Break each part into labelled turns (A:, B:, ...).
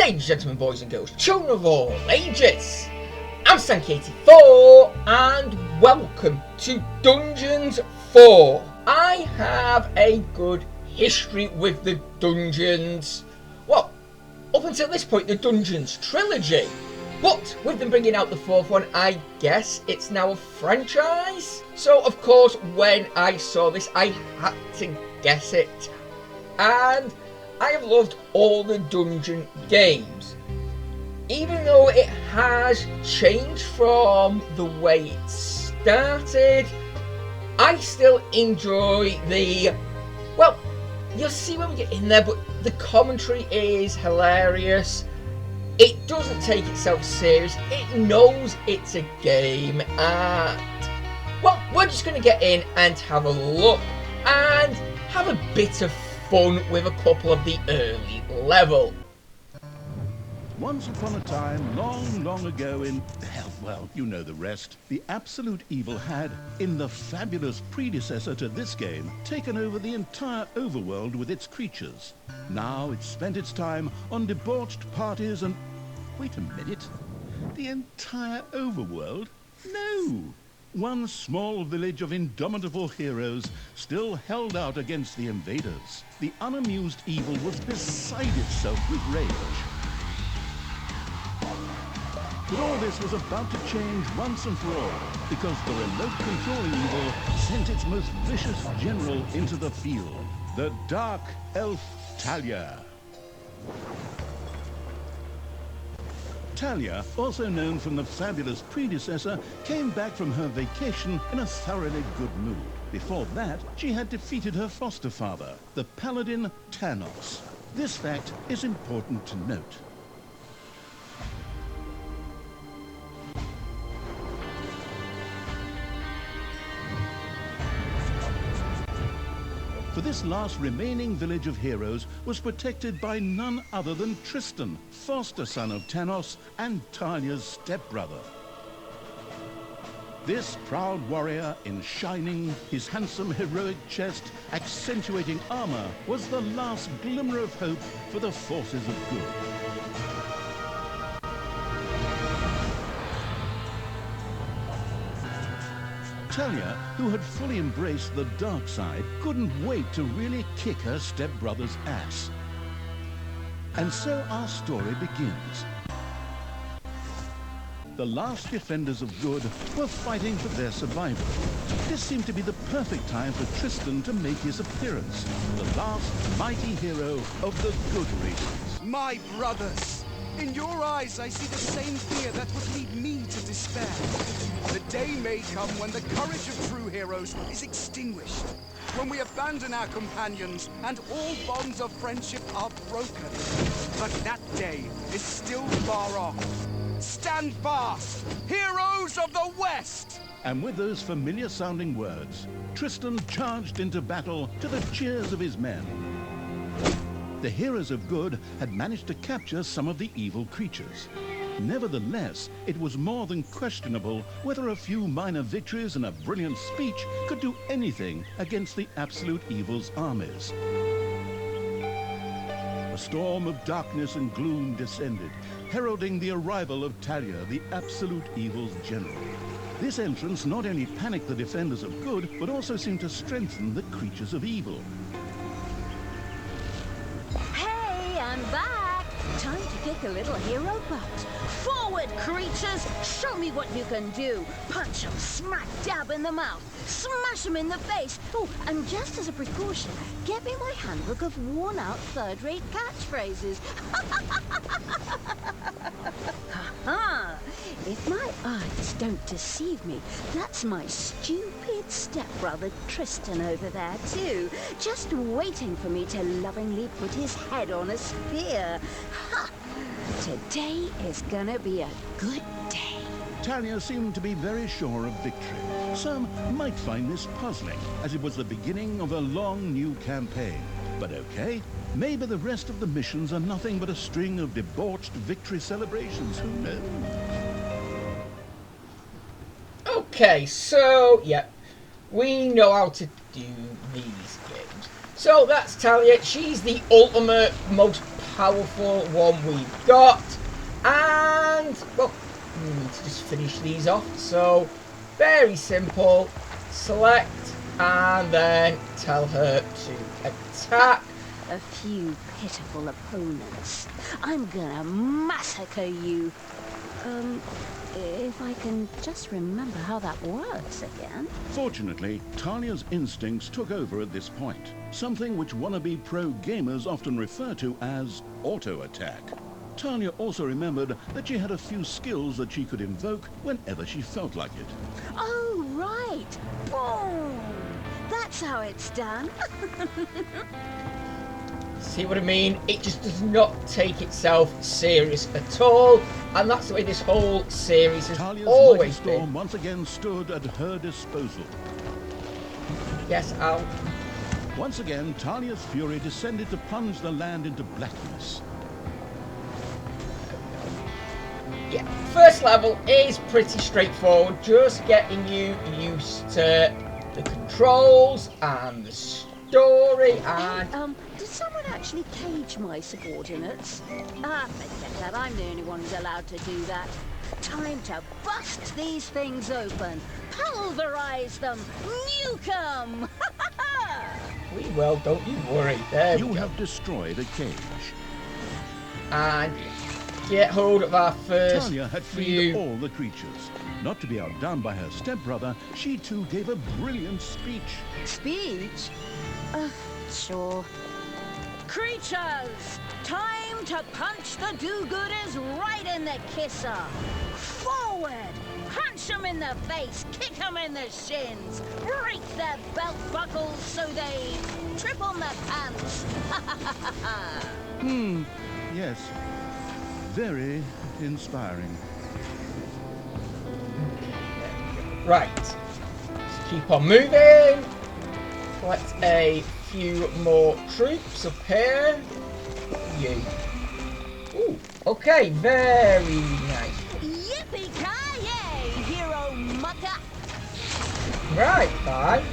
A: Ladies, gentlemen, boys and girls, children of all ages, I'm Stanky84 and welcome to Dungeons 4. I have a good history with the Dungeons. Well, up until this point, the Dungeons trilogy. But with them bringing out the fourth one, I guess it's now a franchise. So, of course, when I saw this, I had to guess it. And I have loved all the Dungeon games. Even though it has changed from the way it started, I still enjoy the... Well, you'll see when we get in there, but the commentary is hilarious. It doesn't take itself serious. It knows it's a game. And, well, we're just going to get in and have a look and have a bit of fun with a couple of the early level.
B: Once upon a time, long ago in, well, you know the rest, the absolute evil had, in the fabulous predecessor to this game, taken over the entire overworld with its creatures. Now it spent its time on debauched parties and... Wait a minute. The entire overworld? No! One small village of indomitable heroes still held out against the invaders. The unamused evil was beside itself with rage. But all this was about to change once and for all, because the remote controlling evil sent its most vicious general into the field, the Dark Elf Talia. Talia, also known from the fabulous predecessor, came back from her vacation in a thoroughly good mood. Before that, she had defeated her foster father, the paladin Thanos. This fact is important to note. For this last remaining village of heroes was protected by none other than Tristan, foster son of Thanos and Talia's stepbrother. This proud warrior in shining, his handsome heroic chest accentuating armor, was the last glimmer of hope for the forces of good. Talia, who had fully embraced the dark side, couldn't wait to really kick her stepbrother's ass. And so our story begins. The last defenders of good were fighting for their survival. This seemed to be the perfect time for Tristan to make his appearance, the last mighty hero of the good races.
C: My brothers! In your eyes, I see the same fear that would lead me to despair. The day may come when the courage of true heroes is extinguished, when we abandon our companions and all bonds of friendship are broken. But that day is still far off. Stand fast, heroes of the West!
B: And with those familiar-sounding words, Tristan charged into battle to the cheers of his men. The heroes of good had managed to capture some of the evil creatures. Nevertheless, it was more than questionable whether a few minor victories and a brilliant speech could do anything against the absolute evil's armies. A storm of darkness and gloom descended, heralding the arrival of Talia, the absolute evil's general. This entrance not only panicked the defenders of good, but also seemed to strengthen the creatures of evil.
D: I'm back! Time to kick a little hero butt. Forward, creatures! Show me what you can do! Punch them smack dab in the mouth! Smash them in the face! Oh, and just as a precaution, get me my handbook of worn-out third-rate catchphrases. Ha-ha! If my eyes don't deceive me, that's my stupid stepbrother Tristan over there too, just waiting for me to lovingly put his head on a spear. Ha! Today is gonna be a good day.
B: Talia seemed to be very sure of victory. Some might find this puzzling, as it was the beginning of a long new campaign. But okay, maybe the rest of the missions are nothing but a string of debauched victory celebrations, who knows?
A: Okay, so, yeah, we know how to do these games. So that's Talia. She's the ultimate, most powerful one we've got. And, well, we need to just finish these off. So, very simple. Select and then tell her to attack.
D: A few pitiful opponents. I'm gonna massacre you. If I can just remember how that works again.
B: Fortunately, Talia's instincts took over at this point, something which wannabe pro gamers often refer to as auto-attack. Talia also remembered that she had a few skills that she could invoke whenever she felt like it.
D: Oh, right. Boom! That's how it's done.
A: See what I mean? It just does not take itself serious at all, and that's the way this whole series has
B: Talia's
A: always
B: mighty storm
A: been.
B: once again stood at her disposal.
A: Yes, I'll...
B: Once again, Talia's fury descended to plunge the land into blackness.
A: Yeah, first level is pretty straightforward, just getting you used to the controls and the story and...
D: Hey, did someone actually cage my subordinates? Ah, forget that. I'm the only one who's allowed to do that. Time to bust these things open. Pulverize them. Nuke 'em.
A: We will, don't you worry. There
B: You
A: we go.
B: have destroyed a cage.
A: And get hold of our first
B: Talia had freed
A: few...
B: all the creatures. Not to be outdone by her stepbrother, she too gave a brilliant speech.
D: Speech? Sure. Creatures! Time to punch the do-gooders right in the kisser! Forward! Punch them in the face, kick them in the shins, break their belt buckles so they trip on their pants!
B: Yes. Very inspiring.
A: Right. Let's keep on moving. Collect a few more troops up here. You. Ooh, okay, very nice.
D: Yippee-ki-yay, hero mucker!
A: Right, fine.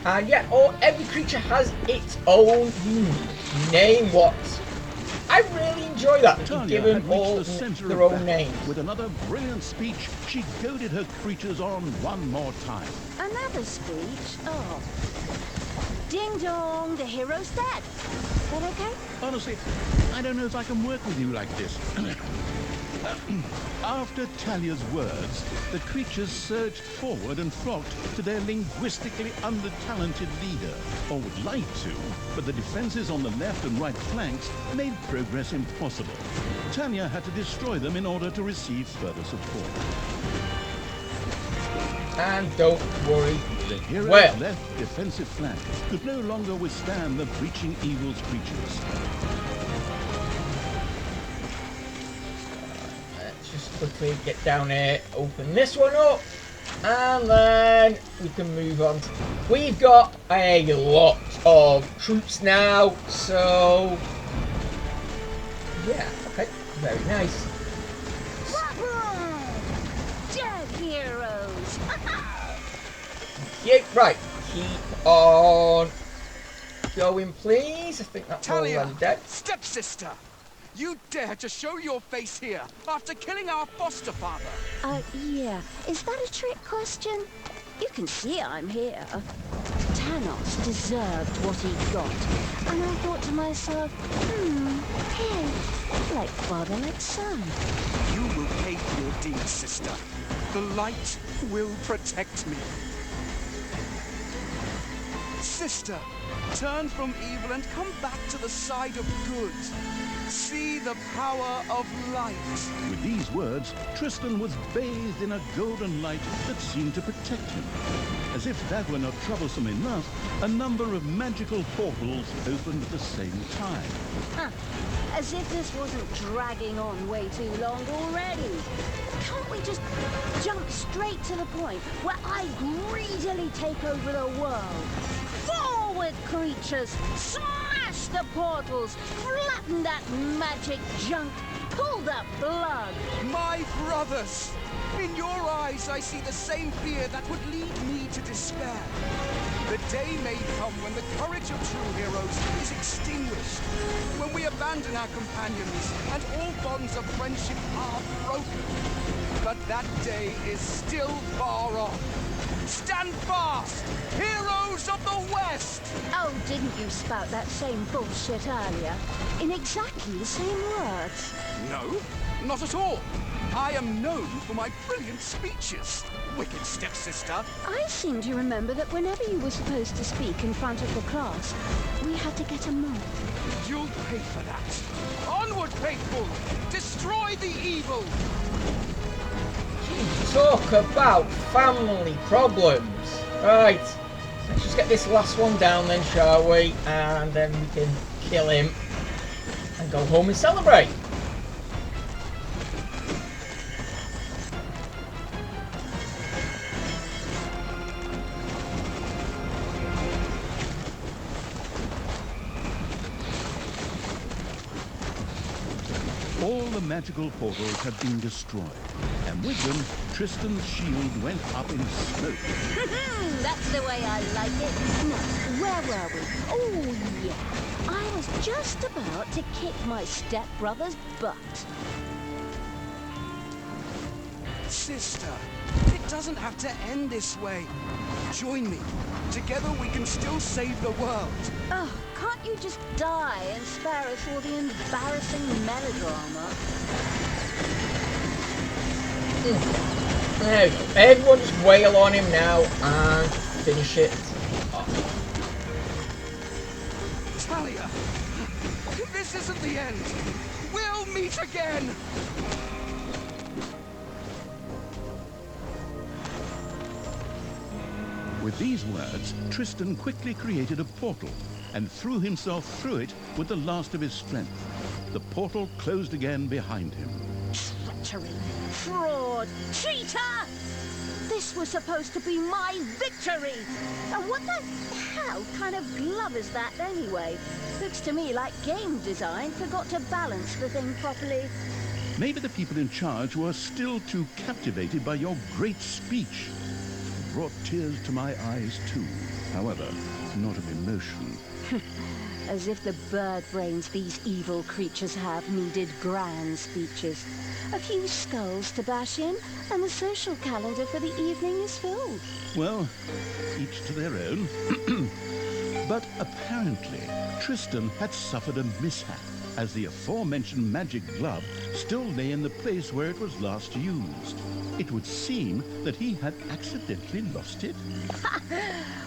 A: And yeah, every creature has its own unique name. What? I really enjoy that. You
B: Talia
A: give
B: had
A: them
B: reached
A: all
B: the center
A: their
B: of
A: own
B: battle.
A: names.
B: With another brilliant speech, she goaded her creatures on one more time.
D: Another speech? Oh. Ding dong, the hero's dead. Is that okay?
B: Honestly, I don't know if I can work with you like this. After Talia's words, the creatures surged forward and flocked to their linguistically under-talented leader, or would like to, but the defenses on the left and right flanks made progress impossible. Talia had to destroy them in order to receive further support.
A: And don't worry.
B: The hero's
A: Well.
B: left defensive flank could no longer withstand the breaching evil's creatures.
A: Let's just quickly get down here, open this one up, and then we can move on. We've got a lot of troops now, so yeah, okay, very nice.
D: Dead heroes!
A: Yeah, right, keep on going, please. I think that's all
C: Talia,
A: them dead.
C: stepsister! You dare to show your face here after killing our foster father!
D: Yeah. Is that a trick question? You can see I'm here. Thanos deserved what he got. And I thought to myself, hey, like father, like son.
C: You will pay for your deeds, sister. The light will protect me. Sister, turn from evil and come back to the side of good. See the power of light.
B: With these words, Tristan was bathed in a golden light that seemed to protect him. As if that were not troublesome enough, a number of magical portals opened at the same time.
D: Huh. As if this wasn't dragging on way too long already. Can't we just jump straight to the point where I greedily take over the world? Forward, creatures! Smash the portals! Flatten that magic junk! Pull the plug!
C: My brothers! In your eyes, I see the same fear that would lead me to despair. The day may come when the courage of true heroes is extinguished, when we abandon our companions and all bonds of friendship are broken. But that day is still far off. Stand fast, heroes of the West!
D: Oh, didn't you spout that same bullshit earlier? In exactly the same words.
C: No, not at all. I am known for my brilliant speeches, wicked stepsister.
D: I seem to remember that whenever you were supposed to speak in front of the class, we had to get a mark.
C: You'll pay for that. Onward, faithful! Destroy the evil!
A: Talk about family problems. Right, let's just get this last one down then, shall we? And then we can kill him and go home and celebrate.
B: All the magical portals had been destroyed, and with them, Tristan's shield went up in smoke.
D: That's the way I like it. Now, where were we? Oh, yeah. I was just about to kick my stepbrother's butt.
C: Sister, it doesn't have to end this way. Join me. Together we can still save the world.
D: Oh, can't you just die and spare us all the embarrassing melodrama?
A: There we go. Everyone just wail on him now and finish it off.
C: Talia, this isn't the end. We'll meet again.
B: With these words, Tristan quickly created a portal and threw himself through it with the last of his strength. The portal closed again behind him.
D: Treachery, fraud, cheater! This was supposed to be my victory! And what the hell kind of glove is that anyway? Looks to me like game design forgot to balance the thing properly.
B: Maybe the people in charge were still too captivated by your great speech. It brought tears to my eyes too. However, not of emotion.
D: As if the bird brains these evil creatures have needed grand speeches. A few skulls to bash in, and the social calendar for the evening is filled.
B: Well, each to their own. But apparently, Tristan had suffered a mishap, as the aforementioned magic glove still lay in the place where it was last used. It would seem that he had accidentally lost it.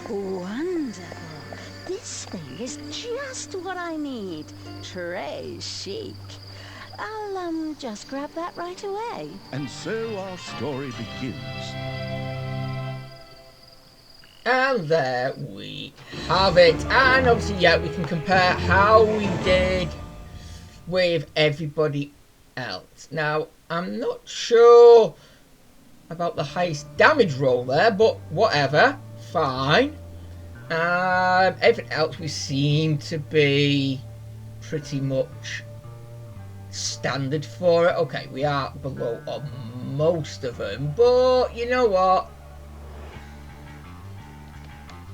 D: Wonderful. This thing is just what I need. Très chic. I'll, just grab that right away.
B: And so our story begins.
A: And there we have it. And obviously, yeah, we can compare how we did with everybody else. Now, I'm not sure about the highest damage roll there, but whatever. Fine. Everything else we seem to be pretty much standard for it. Okay, we are below on most of them, but you know what?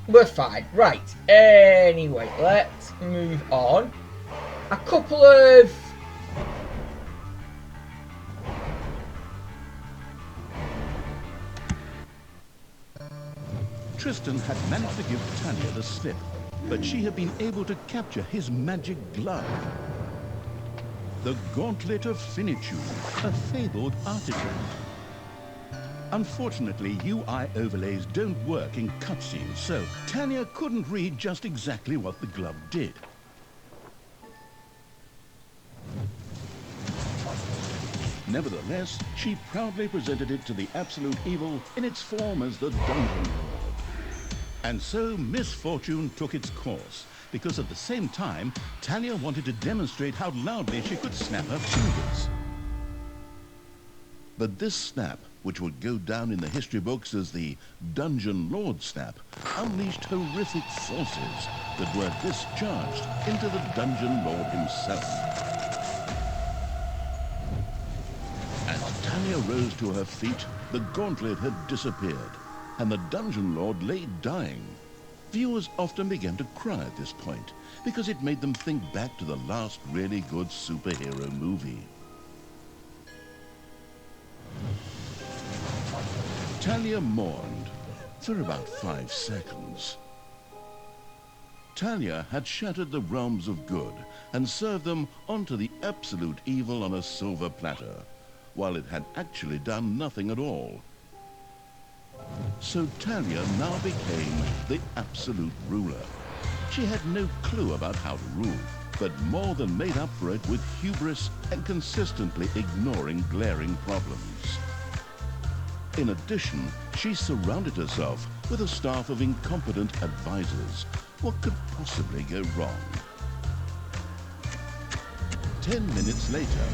A: We're fine. Right, anyway, let's move on. A couple of
B: Tristan had managed to give Talia the slip, but she had been able to capture his magic glove. The Gauntlet of Finitude, a fabled artifact. Unfortunately, UI overlays don't work in cutscenes, so Talia couldn't read just exactly what the glove did. Nevertheless, she proudly presented it to the absolute evil in its form as the Dungeon Lord. And so misfortune took its course, because at the same time, Talia wanted to demonstrate how loudly she could snap her fingers. But this snap, which would go down in the history books as the Dungeon Lord snap, unleashed horrific forces that were discharged into the Dungeon Lord himself. Talia rose to her feet, the gauntlet had disappeared, and the Dungeon Lord lay dying. Viewers often began to cry at this point, because it made them think back to the last really good superhero movie. Talia mourned for about 5 seconds. Talia had shattered the realms of good and served them onto the absolute evil on a silver platter, while it had actually done nothing at all. So Talia now became the absolute ruler. She had no clue about how to rule, but more than made up for it with hubris and consistently ignoring glaring problems. In addition, she surrounded herself with a staff of incompetent advisors. What could possibly go wrong? 10 minutes later,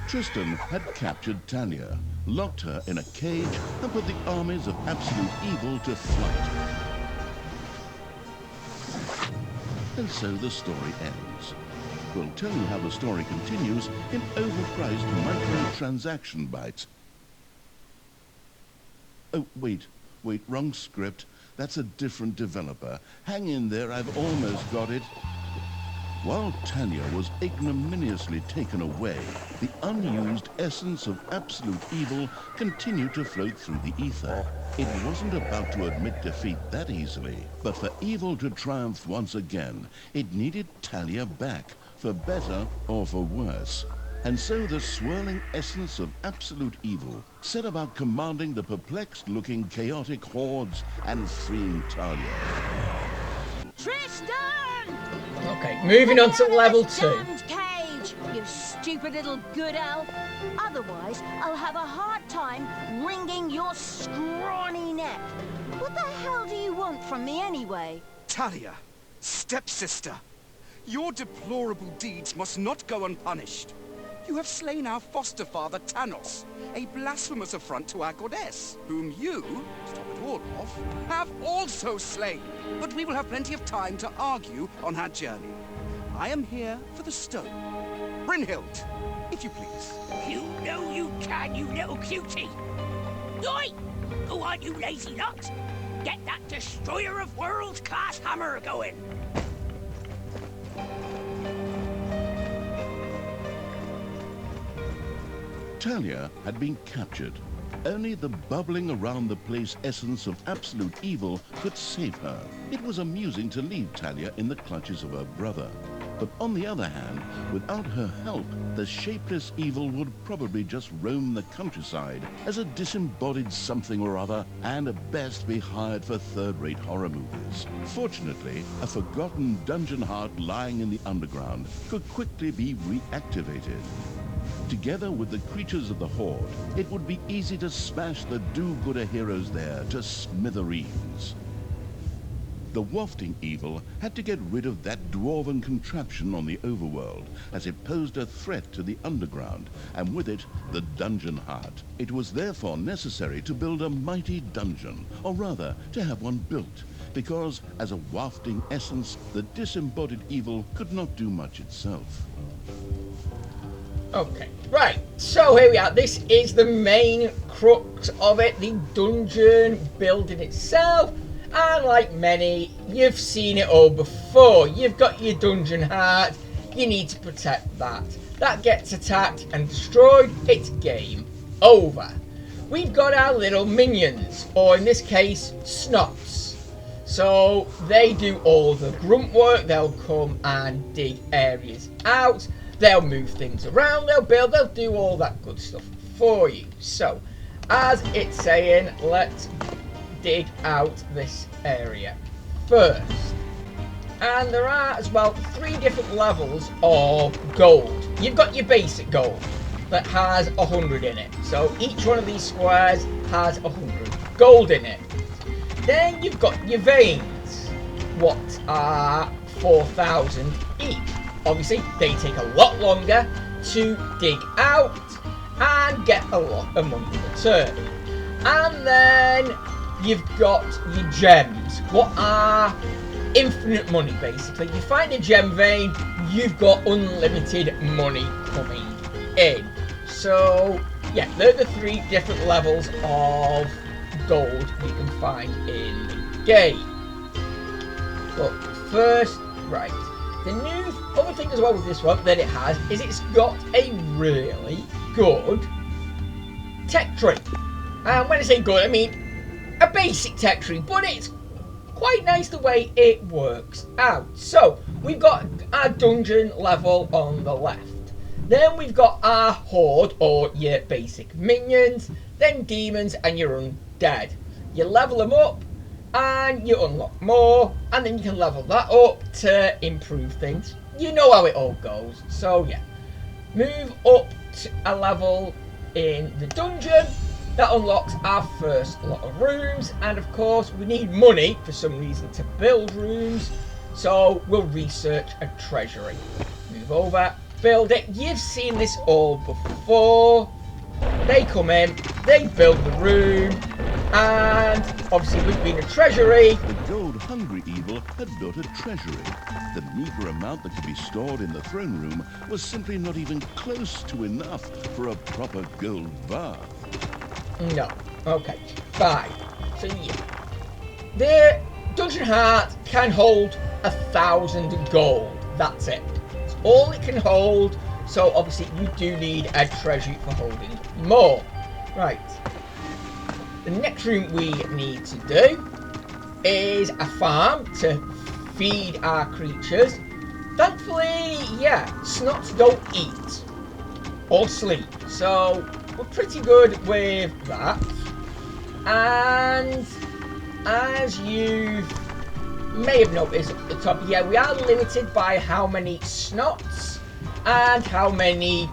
B: Tristan had captured Talia, locked her in a cage, and put the armies of absolute evil to flight. And so the story ends. We'll tell you how the story continues in overpriced microtransaction bites. Oh, wait, wrong script. That's a different developer. Hang in there, I've almost got it. While Talia was ignominiously taken away, the unused essence of absolute evil continued to float through the ether. It wasn't about to admit defeat that easily, but for evil to triumph once again, it needed Talia back, for better or for worse. And so the swirling essence of absolute evil set about commanding the perplexed-looking chaotic hordes and freeing Talia.
D: Tristan!
A: Okay, moving on to level 2.
D: Damned cage, you stupid little good elf. Otherwise, I'll have a hard time wringing your scrawny neck. What the hell do you want from me anyway?
C: Talia, stepsister, your deplorable deeds must not go unpunished. You have slain our foster father, Thanos, a blasphemous affront to our goddess, whom you, to top it all off, have also slain. But we will have plenty of time to argue on our journey. I am here for the stone. Brynhild, if you please.
E: You know you can, you little cutie. Oi! Go on, you lazy lot. Get that destroyer of worlds class hammer going.
B: Talia had been captured. Only the bubbling around the place essence of absolute evil could save her. It was amusing to leave Talia in the clutches of her brother. But on the other hand, without her help, the shapeless evil would probably just roam the countryside as a disembodied something or other, and at best be hired for third-rate horror movies. Fortunately, a forgotten dungeon heart lying in the underground could quickly be reactivated. Together with the creatures of the Horde, it would be easy to smash the do-gooder heroes there to smithereens. The wafting evil had to get rid of that dwarven contraption on the overworld, as it posed a threat to the underground, and with it, the dungeon heart. It was therefore necessary to build a mighty dungeon, or rather, to have one built, because as a wafting essence, the disembodied evil could not do much itself.
A: Okay, right, so here we are. This is the main crux of it, the dungeon building itself. And like many, you've seen it all before. You've got your dungeon heart, you need to protect that. That gets attacked and destroyed, it's game over. We've got our little minions, or in this case, snots. So they do all the grunt work, they'll come and dig areas out. They'll move things around, they'll build, they'll do all that good stuff for you. So, as it's saying, let's dig out this area first. And there are as well 3 different levels of gold. You've got your basic gold that has 100 in it. So each one of these squares has 100 gold in it. Then you've got your veins, what are 4,000 each. Obviously, they take a lot longer to dig out and get a lot of money in return. And then you've got your gems, what are infinite money basically. You find a gem vein, you've got unlimited money coming in. So, yeah, they're the 3 different levels of gold you can find in the game. But first, right, the new other thing as well with this one that it has is it's got a really good tech tree. And when I say good, I mean a basic tech tree, but it's quite nice the way it works out. So, we've got our dungeon level on the left. Then we've got our horde, or your basic minions, then demons and your undead. You level them up, and you unlock more, and then you can level that up to improve things. You know how it all goes. So yeah, move up to a level in the dungeon. That unlocks our first lot of rooms, and of course we need money for some reason to build rooms, so we'll research a treasury. Move over, build it. You've seen this all before. They come in, they build the room, and obviously with being a treasury,
B: The gold-hungry evil had built a treasury. The meager amount that could be stored in the throne room was simply not even close to enough for a proper gold bath.
A: no. Okay, fine. So yeah, the dungeon heart can hold 1,000 gold. That's it. It's all it can hold. So obviously we do need a treasury for holding more. Right. The next room we need to do is a farm to feed our creatures. Thankfully, yeah, snots don't eat or sleep, so we're pretty good with that. And as you may have noticed at the top, yeah, we are limited by how many snots and how many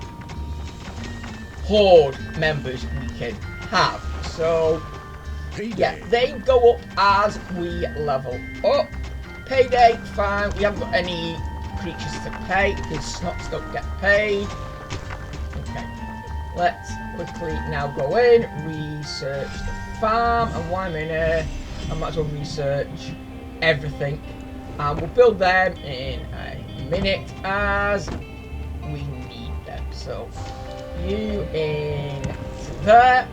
A: horde members we can have. So yeah, they go up as we level up. Payday, fine. We haven't got any creatures to pay because snots don't get paid. Okay, let's quickly now go in, research the farm, and while I'm in here, I might as well research everything. And we'll build them in a minute as we need them. So you in there,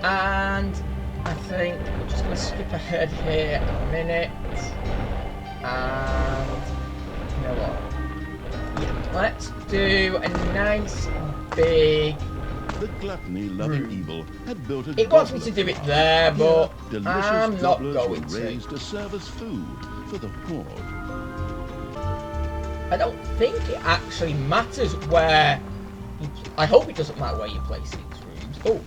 A: and I think we're just going to skip ahead here a minute. And you know what? Yeah, let's do a nice big.
B: The gluttony-loving evil had built a
A: It wants me
B: goblet
A: to do it
B: farm.
A: there, but
B: Here,
A: I'm
B: delicious
A: not
B: gobblers
A: going
B: were
A: to.
B: raised to serve as food for the horde.
A: I don't think it actually matters where. I hope it doesn't matter where you place these rooms. Oh,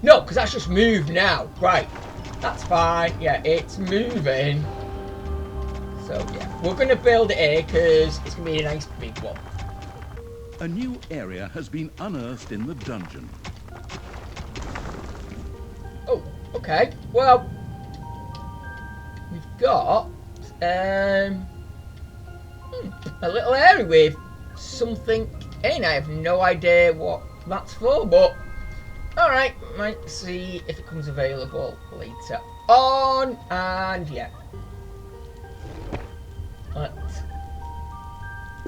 A: no, because that's just moved now. Right, that's fine. Yeah, it's moving. So yeah, we're going to build it here because it's going to be a nice big one.
B: A new area has been unearthed in the dungeon.
A: Oh, okay. Well, we've got a little area with something in. I have no idea what that's for, but alright, might see if it comes available later on. And yeah,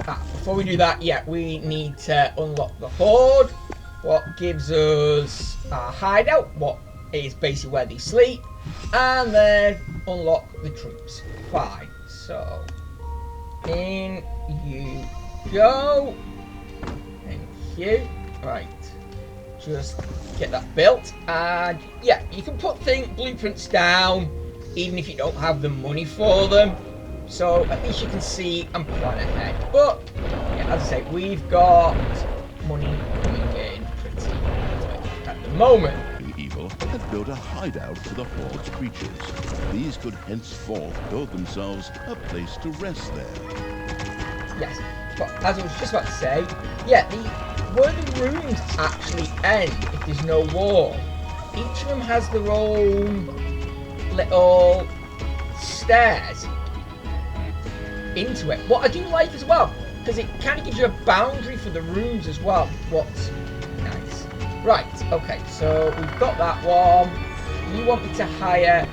A: before we do that, yeah, we need to unlock the horde, what gives us our hideout, what is basically where they sleep, and then unlock the troops. Fine. So in you go. Thank you. Right, just get that built, and yeah, you can put blueprints down even if you don't have the money for them, so at least you can see and plan ahead. But yeah, as I say, we've got money coming in pretty quick at the moment.
B: The evil had built a hideout for the horde's creatures. These could henceforth build themselves a place to rest there.
A: Yes, but as I was just about to say, yeah, where the rooms actually end if there's no wall. Each of them has their own little stairs into it. What I do like as well, because it kind of gives you a boundary for the rooms as well. What's nice. Right, okay, so we've got that one. You want me to hire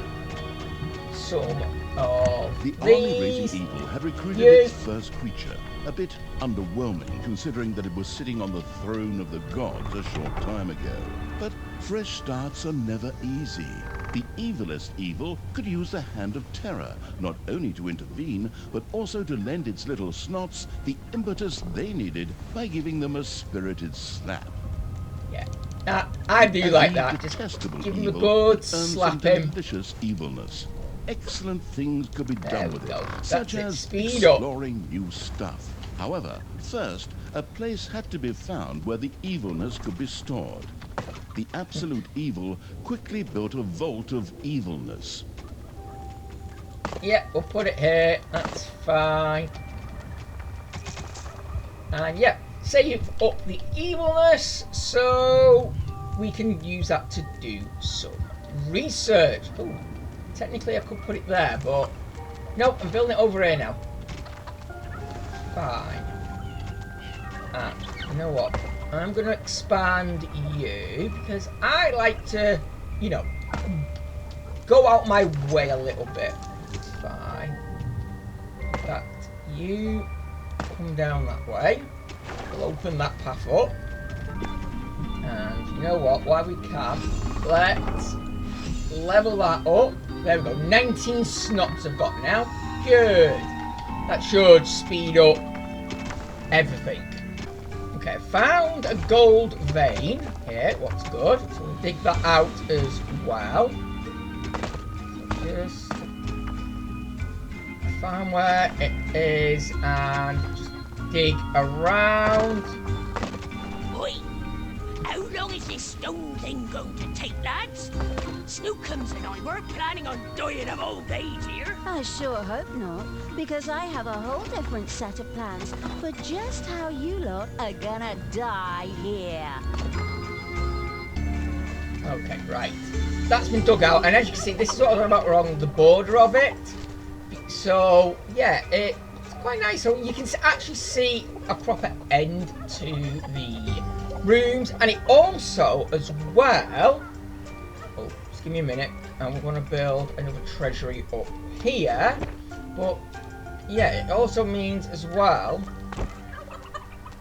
A: some all
B: The army
A: these.
B: raising evil had recruited
A: You.
B: its first creature, a bit underwhelming considering that it was sitting on the throne of the gods a short time ago. But fresh starts are never easy. The evilest evil could use the hand of terror, not only to intervene, but also to lend its little snots the impetus they needed by giving them a spirited slap.
A: Yeah. I do like that. Just
B: Detestable
A: give him a
B: evil
A: good
B: could earn
A: slap
B: some
A: him.
B: delicious evilness. Excellent things could be
A: There
B: done
A: we
B: with
A: go.
B: it,
A: That's
B: such
A: it.
B: as
A: Speed up.
B: exploring new stuff. However, first, a place had to be found where the evilness could be stored. The absolute evil quickly built a vault of evilness.
A: Yeah, we'll put it here. That's fine. And yeah, save up the evilness so we can use that to do some research. Ooh, technically I could put it there, but nope, I'm building it over here now. Fine. And you know what? I'm going to expand you because I like to, you know, go out my way a little bit. Fine. That you come down that way. We'll open that path up. And you know what? While we can, let's level that up. There we go. 19 snots I've got now. Good. That should speed up everything. Okay, found a gold vein here. What's good? So we'll dig that out as well. So just find where it is and just dig around.
E: Oi! How long is this stone thing going to take, lads? Snookums and I weren't planning on dying of old age here.
D: I sure hope not, because I have a whole different set of plans for just how you lot are gonna die here.
A: Okay, right. That's been dug out, and as you can see, this is what I'm about along the border of it. So, yeah, it's quite nice. So you can actually see a proper end to the rooms, and it also, as well... Oh, just give me a minute, and we're going to build another treasury up here. But, yeah, it also means as well...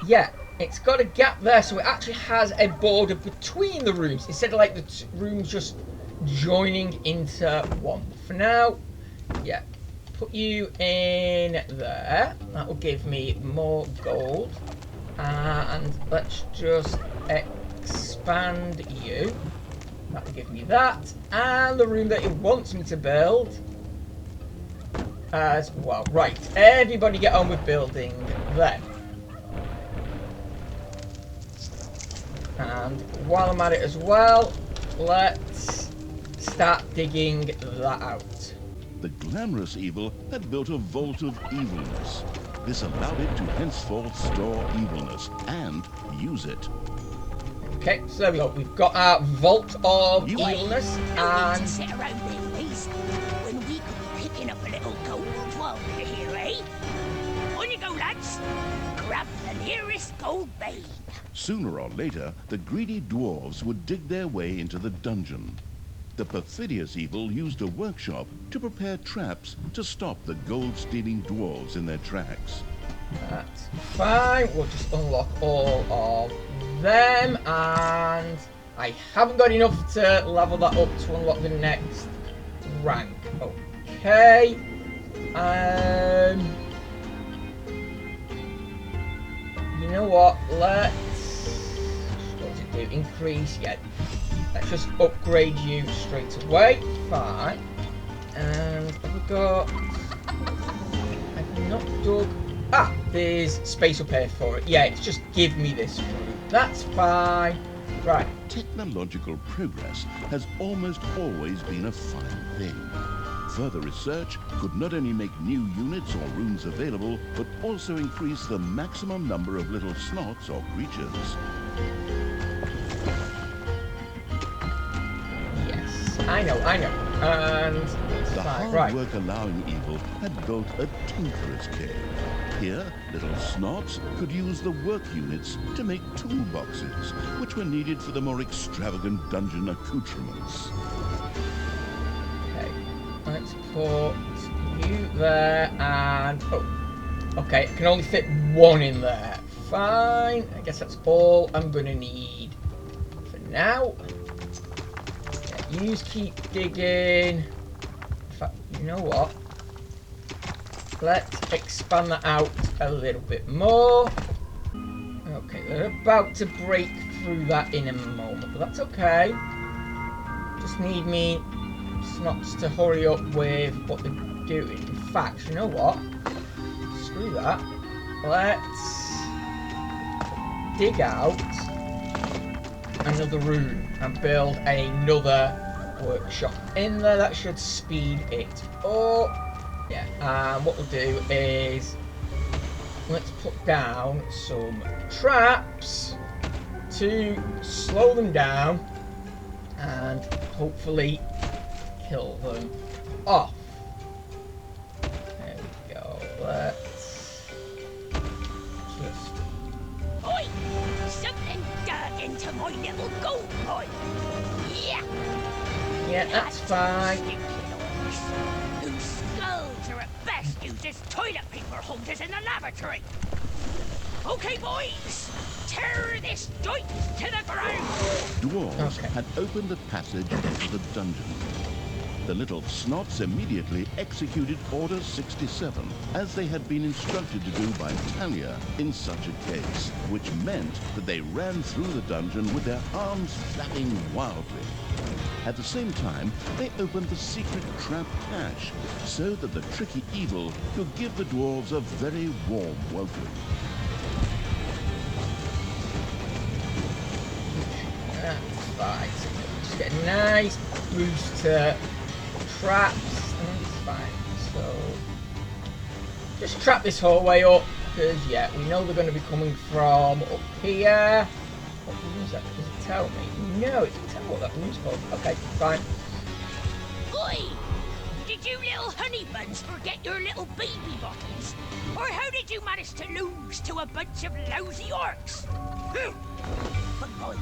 A: Yeah, it's got a gap there, so it actually has a border between the rooms, instead of, like, the rooms just joining into one. For now, yeah. Put you in there. That will give me more gold. And let's just expand you. That will give me that. And the room that it wants me to build as well. Right, everybody get on with building then. And while I'm at it as well, let's start digging that out.
B: The glamorous evil had built a vault of evilness. This allowed it to henceforth store evilness and use it.
A: Okay, so there we go. We've got our vault of evilness,
E: No need to
A: and
E: sit around there, Liz. When we could be picking up a little gold while we're here, eh? On you go, lads. Grab the nearest gold vein.
B: Sooner or later, the greedy dwarves would dig their way into the dungeon. The perfidious evil used a workshop to prepare traps to stop the gold-stealing dwarves in their tracks.
A: that's fine. We'll just unlock all of them, and I haven't got enough to level that up to unlock the next rank. Okay. You know what? Let's... What does it do? Increase? Yeah. Let's just upgrade you straight away. Fine. And have we got... I've not dug... Ah! There's space up here for it. Yeah, it's just give me this fruit. That's fine. Right.
B: Technological progress has almost always been a fine thing. Further research could not only make new units or rooms available, but also increase the maximum number of little snots or creatures.
A: Yes. I know. And it's
B: The
A: fine.
B: hard
A: Right.
B: work allowing evil had built a tinkerer's cave. Here, little snots could use the work units to make toolboxes, which were needed for the more extravagant dungeon accoutrements.
A: Okay. Let's put you there, and oh, okay, I can only fit one in there. Fine, I guess that's all I'm gonna need for now. Yeah, you keep digging. In fact, you know what? Let's expand that out a little bit more. Okay, they're about to break through that in a moment, but that's okay. Just need me snots to hurry up with what they're doing. In fact, you know what? Screw that. Let's dig out another room and build another workshop in there. That should speed it up. Yeah, and what we'll do is let's put down some traps to slow them down and hopefully kill them off. There we go. Let's just...
E: Oi! Something dug into my little gold mine. Yeah!
A: Yeah, that's fine.
E: Whose skulls are at best used as toilet paper holders in the laboratory. Okay, boys! Tear this joint to the ground!
B: Dwarves
A: Okay.
B: had opened the passage into the dungeon. The little snots immediately executed Order 67, as they had been instructed to do by Talia in such a case, which meant that they ran through the dungeon with their arms flapping wildly. At the same time, they opened the secret trap cache, so that the tricky evil could give the dwarves a very warm welcome.
A: That's fine. So just get a nice boost to traps, and that's fine. So just trap this hallway up, because yeah, we know they're going to be coming from up here. What room is that? Does it tell me? No, it doesn't tell what that room's called. Okay, fine.
E: Oi! Did you little honey buns forget your little baby bottles? Or how did you manage to lose to a bunch of lousy orcs? But mind,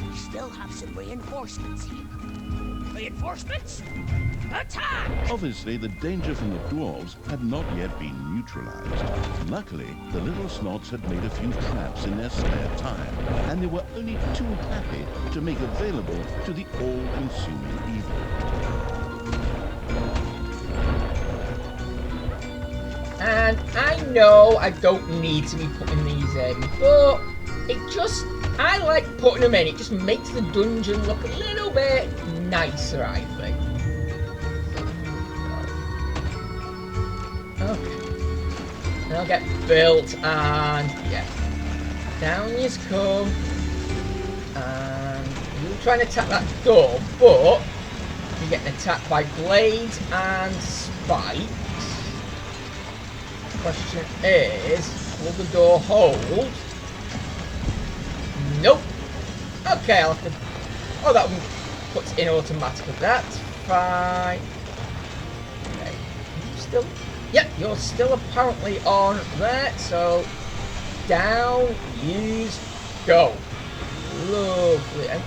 E: we still have some reinforcements here. Reinforcements? Attack!
B: Obviously, the danger from the dwarves had not yet been neutralized. Luckily, the little snots had made a few traps in their spare time, and they were only too happy to make available to the all-consuming evil.
A: And I know I don't need to be putting these in, but it just, I like putting them in. It just makes the dungeon look a little bit nicer, I think. Okay. They'll get built, and yeah. Down you come. And you're trying to attack that door, but you're getting attacked by blades and spikes. Question is, will the door hold? Nope. Okay, I'll have to... Oh, that one puts in automatically. That's fine. Okay. You still... Yep, you're still apparently on there. So, down you go. Lovely. And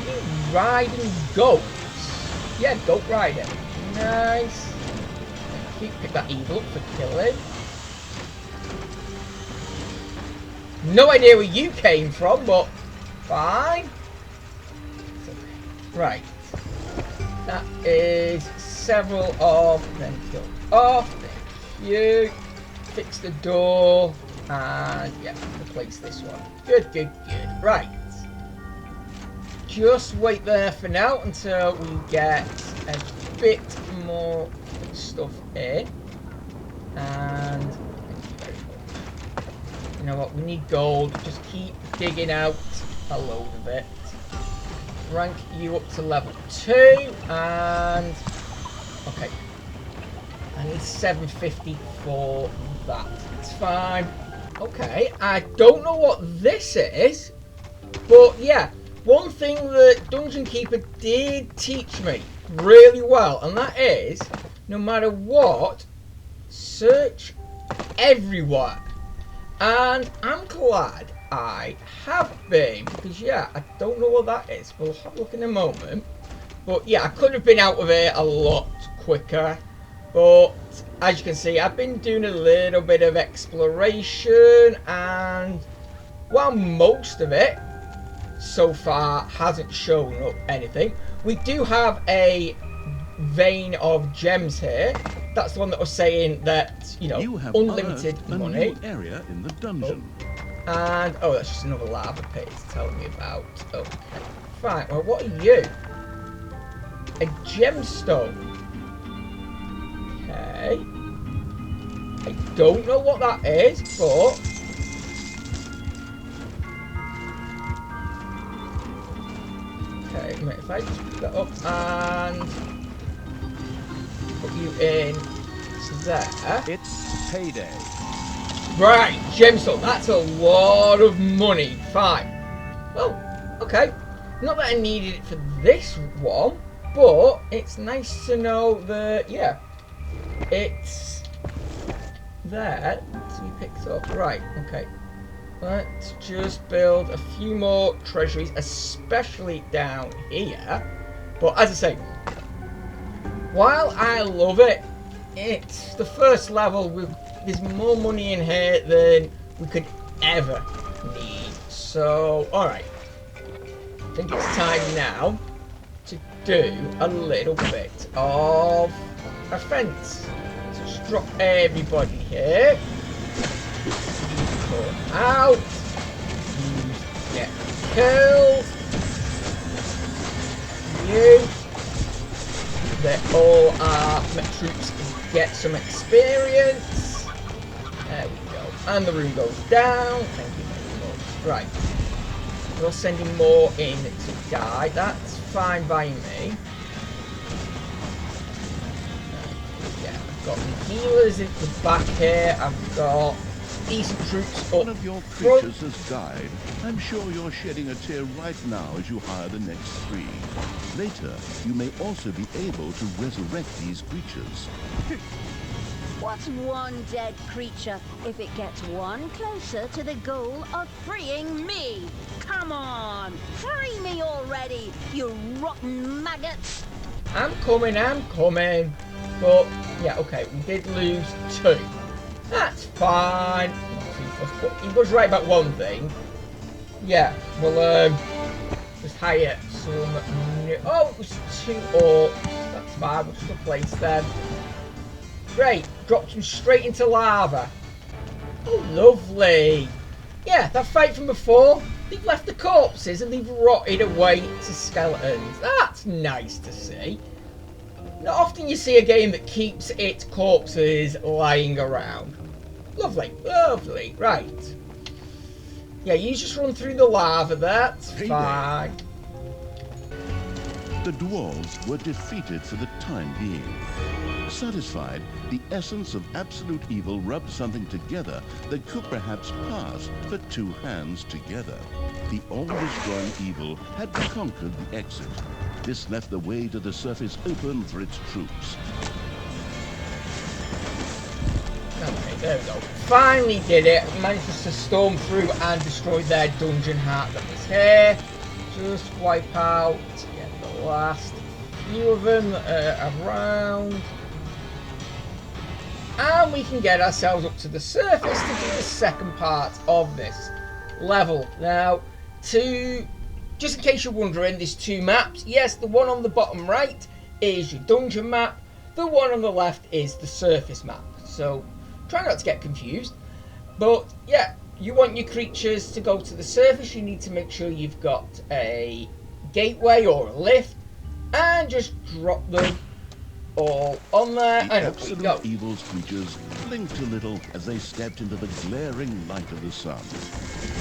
A: you riding goats? Yeah, goat riding. Nice. Keep pick that evil up for killing. No idea where you came from, but fine. Right. That is several of them killed off. Thank you. Fix the door. And yeah, replace this one. Good, good, good. Right. Just wait there for now until we get a bit more stuff in. And you know what, we need gold. Just keep digging out a load of it. Rank you up to level 2, and okay, I need 750 for that. It's fine. Okay, I don't know what this is, but yeah, one thing that Dungeon Keeper did teach me really well, and that is, no matter what, search everywhere. And I'm glad I have been, because yeah, I don't know what that is. We'll have a look in a moment. But yeah, I could have been out of it a lot quicker. But as you can see, I've been doing a little bit of exploration, and while most of it so far hasn't shown up anything, we do have a vein of gems here. That's the one that was saying that, you know,
B: You have
A: unlimited
B: unearthed
A: money.
B: a new area in the dungeon.
A: And, oh, that's just another lava pit it's telling me about. Okay, fine. Well, what are you? A gemstone. Okay. I don't know what that is, but... Okay, if I just pick that up and put you in there.
C: It's payday.
A: Right, gemstone. That's a lot of money. Fine. Well, okay. Not that I needed it for this one, but it's nice to know that, yeah, it's there to be picked up. Right, okay. Let's just build a few more treasuries, especially down here. But as I say, while I love it, it's the first level. There's more money in here than we could ever need. So, alright. I think it's time now to do a little bit of a fence. So just drop everybody here. Pull out. Get killed. You. They all are my troops. Get some experience. There we go. And the room goes down. Thank you very much. Right. We're sending more in to die. That's fine by me. Yeah, I've got the healers in the back here. I've got decent troops up
B: One of your
A: front.
B: creatures has died. I'm sure you're shedding a tear right now as you hire the next 3. Later, you may also be able to resurrect these creatures.
D: What's one dead creature if it gets one closer to the goal of freeing me? Come on, free me already, you rotten maggots!
A: I'm coming. But, yeah, okay, we did lose 2. That's fine. But he was right about one thing. Yeah, well, just hire some new... Oh, it was 2 orcs. That's fine, we'll just replace them. Great, dropped them straight into lava. Oh, lovely. Yeah, that fight from before, they've left the corpses and they've rotted away to skeletons. That's nice to see. Not often you see a game that keeps its corpses lying around. Lovely. Right. Yeah, you just run through the lava, that's fine.
B: The dwarves were defeated for the time being. Satisfied, the essence of absolute evil rubbed something together that could perhaps pass for 2 hands together. The all-destroying evil had conquered the exit. This left the way to the surface open for its troops.
A: Okay, there we go. Finally did it. Managed to storm through and destroy their dungeon heart that was here. Just wipe out the last few of them around. And we can get ourselves up to the surface to do the second part of this level. Now, just in case you're wondering, there's 2 maps. Yes, the one on the bottom right is your dungeon map. The one on the left is the surface map. So, try not to get confused. But, yeah, you want your creatures to go to the surface. You need to make sure you've got a gateway or a lift. And just drop them all on there.
B: The
A: And
B: absolute evil's creatures blinked a little as they stepped into the glaring light of the sun.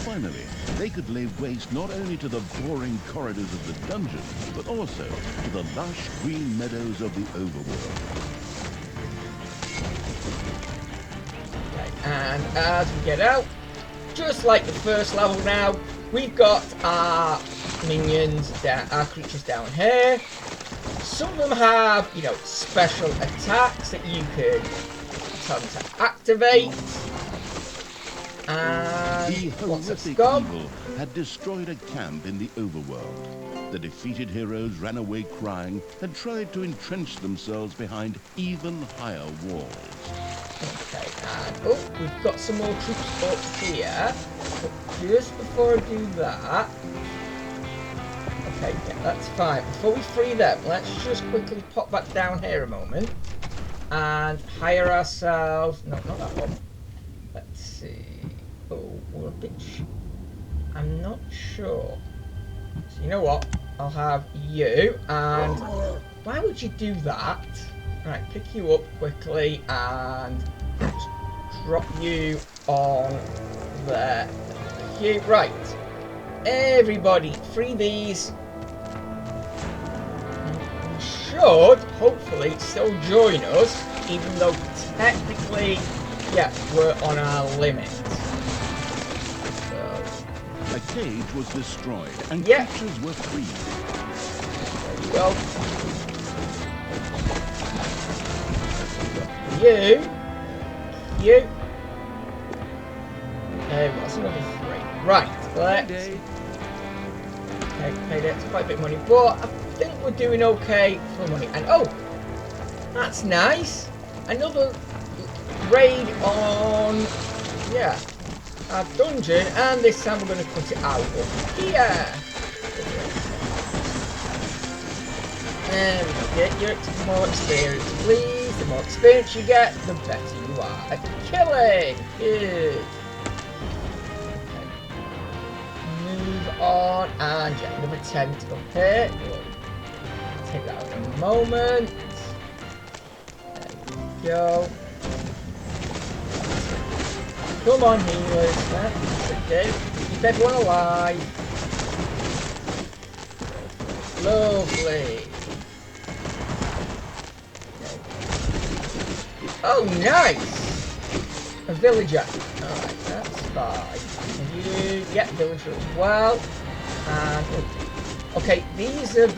B: Finally, they could lay waste not only to the boring corridors of the dungeon, but also to the lush green meadows of the overworld.
A: And as we get out, just like the first level now, we've got our minions, our creatures down here. Some of them have, special attacks that you can tell them to activate. And
B: The
A: what's this
B: horrific
A: got?
B: evil had destroyed a camp in the overworld. The defeated heroes ran away crying and tried to entrench themselves behind even higher walls.
A: Okay, and oh, we've got some more troops up here. But just before I do that, okay, yeah, that's fine. Before we free them, let's just quickly pop back down here a moment and hire ourselves. No, not that one. Let's see. Oh, we're a bit. I'm not sure. So you know what? I'll have you. And why would you do that? Right, pick you up quickly and just drop you on there. Thank you. Right. Everybody, free these. You should, hopefully, still join us, even though technically, yeah, we're on our limit. So,
B: A cage was destroyed and
A: Yeah.
B: creatures were freed.
A: there you go. You. What's another 3? Right, let's
B: Payday.
A: okay, payday. It's quite a bit of money, but I think we're doing okay for money. And oh, that's nice. Another raid on, yeah, our dungeon, and this time we're going to put it out up here. And we get your more experience, please. The more experience you get, the better you are at killing. Good. Okay. Move on, and yeah, another tent up here. We'll take that out in a moment. There we go. Come on, healers. That's okay. Keep everyone alive. Lovely. Oh, nice! A villager. Alright, that's fine. And you get villager as well. And okay, these have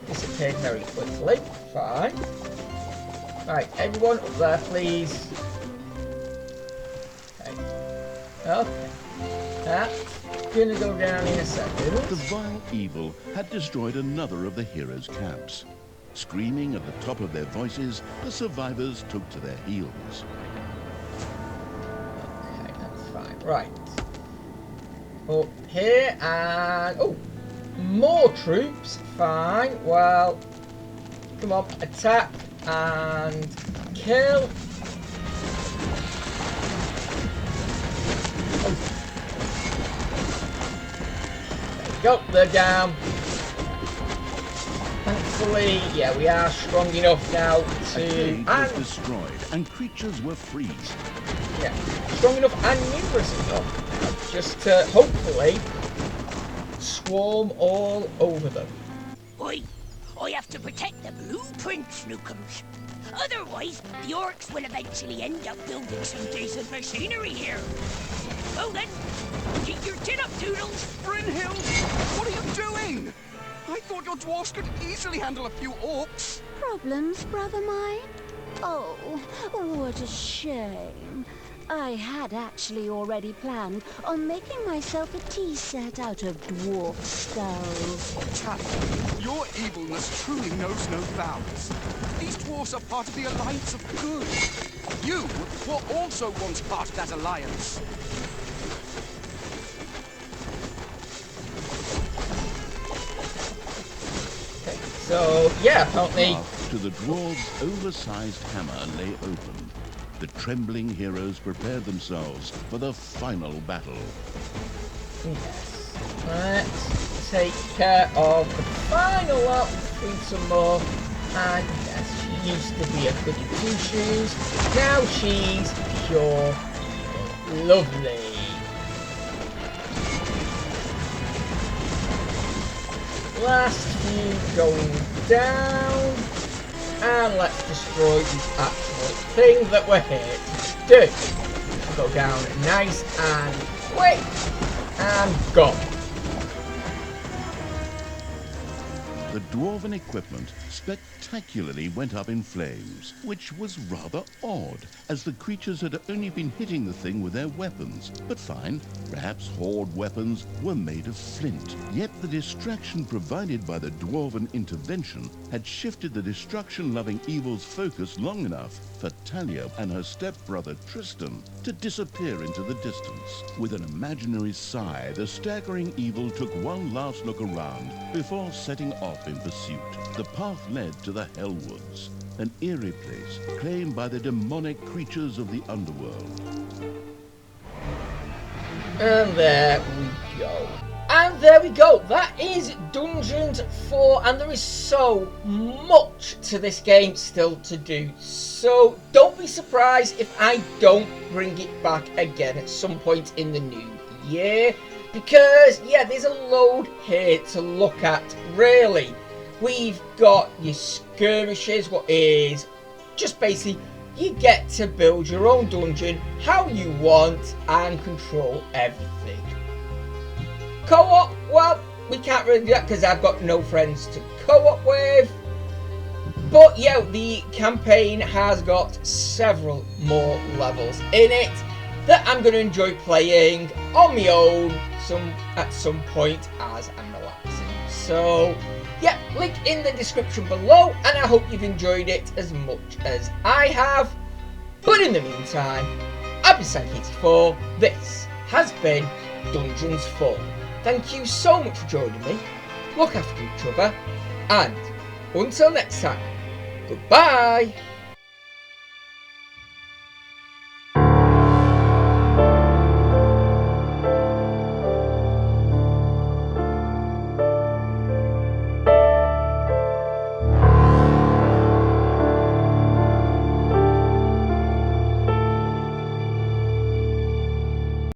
A: disappeared very quickly. Fine. Right, everyone up there, please. Okay. Okay. That's gonna go down in a second.
B: The vile evil had destroyed another of the heroes' camps. Screaming at the top of their voices, the survivors took to their heels.
A: Okay, that's fine. Right. Up here and oh, more troops. Fine. Well, come on, attack and kill. Oh. There we go. They're down. Thankfully, yeah, we are strong enough now
B: A cage was
A: and
B: destroyed and creatures were freed.
A: yeah, strong enough and numerous enough just to hopefully swarm all over them.
E: I have to protect the blueprints, Newcombs. Otherwise, the orcs will eventually end up building some decent machinery here. Well then, keep your chin up, Toodles.
C: Brynhild, what are you doing? I thought your dwarfs could easily handle a few orcs.
D: Problems, brother mine? Oh, what a shame. I had actually already planned on making myself a tea set out of dwarf skulls.
C: Taff, your evilness truly knows no bounds. These dwarfs are part of the Alliance of Good. You were also once part of that alliance.
A: Okay, so yeah, apparently
B: Path to the dwarves' oversized hammer lay open. The trembling heroes prepared themselves for the final battle.
A: yes. Let's take care of the final lot. Feed some more. And yes, she used to be a goody two shoes. Now she's pure lovely. Last few going down. And let's destroy the actual thing that we're here to do. Go down nice and quick. And go.
B: the dwarven equipment spectacularly went up in flames, which was rather odd, as the creatures had only been hitting the thing with their weapons. But fine, perhaps horde weapons were made of flint. Yet the distraction provided by the dwarven intervention had shifted the destruction-loving evil's focus long enough for Talia and her stepbrother Tristan to disappear into the distance. With an imaginary sigh, the staggering evil took one last look around before setting off in pursuit. The path led to the Hellwoods, an eerie place claimed by the demonic creatures of the underworld.
A: And there we go. And there we go. That is Dungeons 4, and there is so much to this game still to do. So don't be surprised if I don't bring it back again at some point in the new year. Because, yeah, there's a load here to look at, really. We've got your skirmishes, what is just basically you get to build your own dungeon how you want and control everything. Co-op, well, we can't really do that because I've got no friends to co-op with. But yeah, the campaign has got several more levels in it that I'm going to enjoy playing on my own at some point as I'm relaxing. So yeah, link in the description below, and I hope you've enjoyed it as much as I have. But in the meantime, I've been Sank84. This has been Dungeons 4. Thank you so much for joining me. Look after each other, and until next time, goodbye.